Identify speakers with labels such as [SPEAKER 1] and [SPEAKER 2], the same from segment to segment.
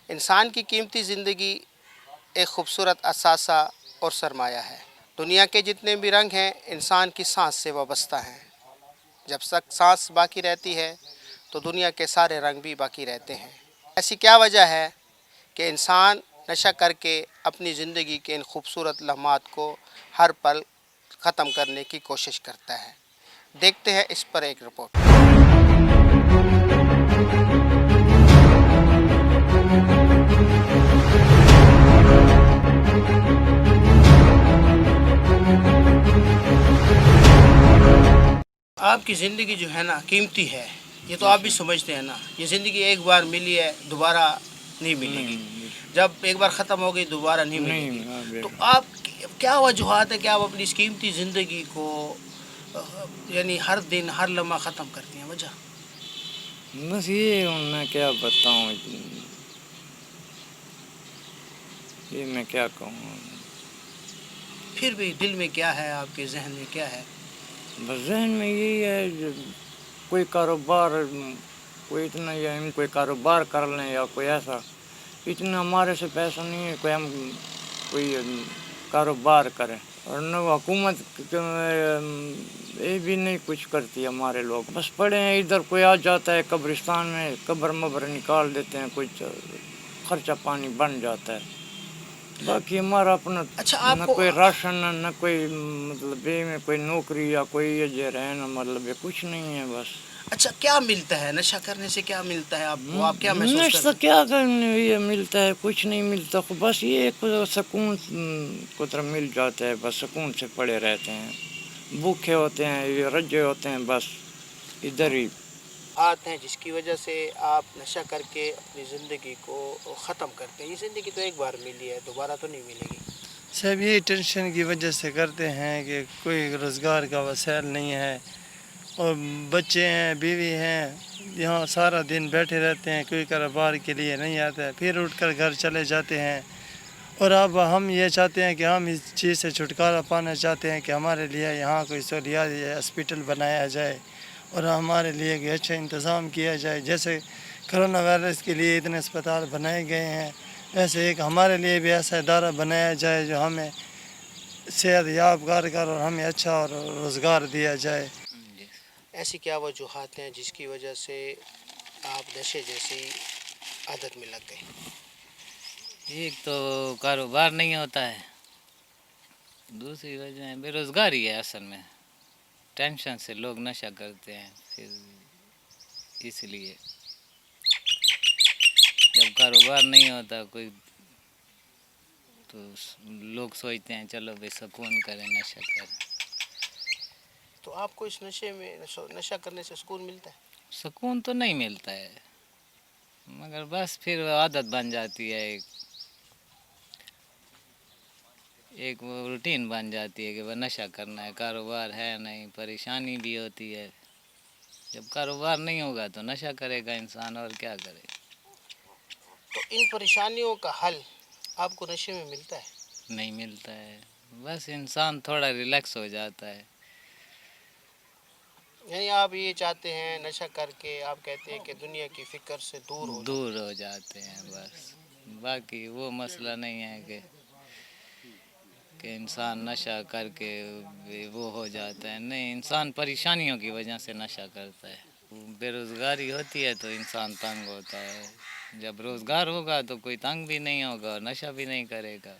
[SPEAKER 1] انسان کی قیمتی زندگی ایک خوبصورت اثاثہ اور سرمایہ ہے۔ دنیا کے جتنے بھی رنگ ہیں انسان کی سانس سے وابستہ ہیں۔ جب تک سانس باقی رہتی ہے تو دنیا کے سارے رنگ بھی باقی رہتے ہیں۔ ایسی کیا وجہ ہے کہ انسان نشہ کر کے اپنی زندگی کے ان خوبصورت لمحات کو ہر پل ختم کرنے کی کوشش کرتا ہے؟ دیکھتے ہیں اس پر ایک رپورٹ۔ آپ کی زندگی جو ہے نا قیمتی ہے، یہ تو آپ بھی سمجھتے ہیں نا۔ یہ زندگی ایک بار ملی ہے، دوبارہ نہیں ملے گی۔ جب ایک بار ختم ہو گئی دوبارہ نہیں ملے گی۔ تو آپ کیا وجوہات ہے کہ آپ اپنی اس قیمتی زندگی کو یعنی ہر دن ہر لمحہ ختم کرتی ہیں؟ وجہ
[SPEAKER 2] بس یہ میں کیا بتاؤں، یہ میں کیا کہوں۔
[SPEAKER 1] پھر بھی دل میں کیا ہے، آپ کے ذہن میں کیا ہے؟
[SPEAKER 2] بس ذہن میں یہی ہے کوئی کاروبار، کوئی اتنا یا ہم کوئی کاروبار کر لیں یا کوئی ایسا، اتنا ہمارے سے پیسہ نہیں ہے کوئی ہم کوئی کاروبار کریں۔ اور نہ حکومت یہ بھی نہیں کچھ کرتی ہمارے لوگ، بس پڑے ہیں ادھر، کوئی آ جاتا ہے قبرستان میں قبر مبر نکال دیتے ہیں، کچھ خرچہ پانی بن جاتا ہے۔ باقی ہمارا اپنا نہ کوئی راشن نہ کوئی مطلب میں کوئی نوکری یا کوئی یہ رہنا مطلب یہ کچھ نہیں ہے بس۔
[SPEAKER 1] اچھا کیا ملتا ہے نشہ کرنے سے؟ کیا ملتا ہے آپ کو؟ آپ کیا محسوس کرتے ہیں؟
[SPEAKER 2] نشہ کیا کرنے یہ ملتا ہے؟ کچھ نہیں ملتا، بس یہ سکون کو طرح مل جاتا ہے، بس سکون سے پڑے رہتے ہیں، بھوکے ہوتے ہیں، یہ رجے ہوتے ہیں، بس ادھر ہی
[SPEAKER 1] آتے ہیں جس کی وجہ سے آپ نشہ کر کے اپنی زندگی کو ختم کرتے ہیں۔ یہ زندگی تو ایک بار ملی ہے، دوبارہ تو نہیں ملے گی۔
[SPEAKER 3] سب یہی ٹینشن کی وجہ سے کرتے ہیں کہ کوئی روزگار کا وسائل نہیں ہے، اور بچے ہیں، بیوی ہیں، یہاں سارا دن بیٹھے رہتے ہیں، کوئی کاروبار کے لیے نہیں آتا ہے، پھر اٹھ کر گھر چلے جاتے ہیں۔ اور اب ہم یہ چاہتے ہیں کہ ہم اس چیز سے چھٹکارا پانا چاہتے ہیں کہ ہمارے لیے یہاں کوئی سہولیات ہاسپٹل بنایا جائے اور ہمارے لیے کوئی اچھا انتظام کیا جائے۔ جیسے کرونا وائرس کے لیے اتنے اسپتال بنائے گئے ہیں، ویسے ایک ہمارے لیے بھی ایسا ادارہ بنایا جائے جو ہمیں صحت یاب کر اور ہمیں اچھا اور روزگار دیا جائے۔
[SPEAKER 1] ایسی کیا وجوہات ہیں جس کی وجہ سے آپ نشے جیسی عادت میں لگ گئے؟
[SPEAKER 4] ایک تو کاروبار نہیں ہوتا ہے، دوسری وجہ ہے بے روزگاری ہے۔ اصل میں ٹینشن سے لوگ نشہ کرتے ہیں، پھر اس لیے جب کاروبار نہیں ہوتا کوئی تو لوگ سوچتے ہیں چلو بھائی سکون کریں، نشہ کریں۔
[SPEAKER 1] تو آپ کو اس نشے میں نشہ کرنے سے سکون ملتا ہے؟
[SPEAKER 4] سکون تو نہیں ملتا ہے، مگر بس پھر عادت بن جاتی ہے، ایک وہ روٹین بن جاتی ہے کہ وہ نشہ کرنا ہے۔ کاروبار ہے نہیں، پریشانی بھی ہوتی ہے۔ جب کاروبار نہیں ہوگا تو نشہ کرے گا انسان، اور کیا کرے۔
[SPEAKER 1] تو ان پریشانیوں کا حل آپ کو نشے میں ملتا ہے؟
[SPEAKER 4] نہیں ملتا ہے، بس انسان تھوڑا ریلیکس ہو جاتا ہے۔
[SPEAKER 1] یعنی آپ یہ چاہتے ہیں نشہ کر کے آپ کہتے ہیں کہ دنیا کی فکر سے
[SPEAKER 4] دور ہو جاتے ہیں بس، باقی وہ مسئلہ نہیں ہے کہ انسان نشہ کر کے وہ ہو جاتا ہے، نہیں، انسان پریشانیوں کی وجہ سے نشہ کرتا ہے۔ بے روزگاری ہوتی ہے تو انسان تنگ ہوتا ہے، جب روزگار ہوگا تو کوئی تنگ بھی نہیں ہوگا اور نشہ بھی نہیں کرے گا۔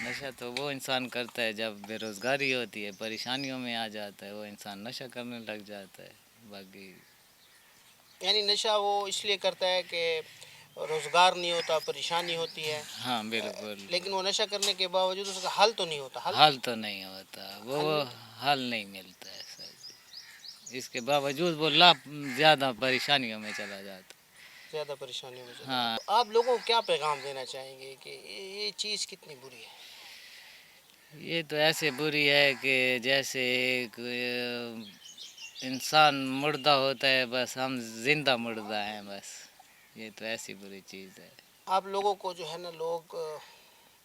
[SPEAKER 4] نشہ تو وہ انسان کرتا ہے جب بے روزگاری ہوتی ہے، پریشانیوں میں آ جاتا ہے، وہ انسان نشہ کرنے لگ جاتا ہے۔ باقی
[SPEAKER 1] یعنی نشہ وہ اس لیے کرتا ہے کہ روزگار نہیں ہوتا، پریشانی ہوتی ہے،
[SPEAKER 4] ہاں بالکل،
[SPEAKER 1] لیکن وہ نشہ کرنے کے باوجود اس کا حل تو نہیں ہوتا۔
[SPEAKER 4] حل تو نہیں ہوتا، وہ حل نہیں ملتا ہے سر، اس کے باوجود وہ زیادہ پریشانیوں میں چلا جاتا ہے۔
[SPEAKER 1] زیادہ پریشانیوں میں چلا جاتا ہے۔
[SPEAKER 4] ہاں،
[SPEAKER 1] تو آپ لوگوں کو کیا پیغام دینا چاہیں گے کہ یہ چیز کتنی بری ہے؟
[SPEAKER 4] یہ تو ایسے بری ہے کہ جیسے ایک انسان مردہ ہوتا ہے، بس ہم زندہ مردہ ہیں، بس یہ تو ایسی بری چیز ہے۔
[SPEAKER 1] آپ لوگوں کو جو ہے نا لوگ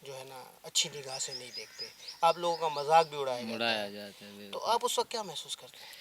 [SPEAKER 1] جو ہے نا اچھی نگاہ سے نہیں دیکھتے، آپ لوگوں کا مذاق بھی اڑایا جاتا ہے،
[SPEAKER 4] جاتا ہے
[SPEAKER 1] تو
[SPEAKER 4] بالکل۔
[SPEAKER 1] آپ اس وقت کیا محسوس کرتے ہیں؟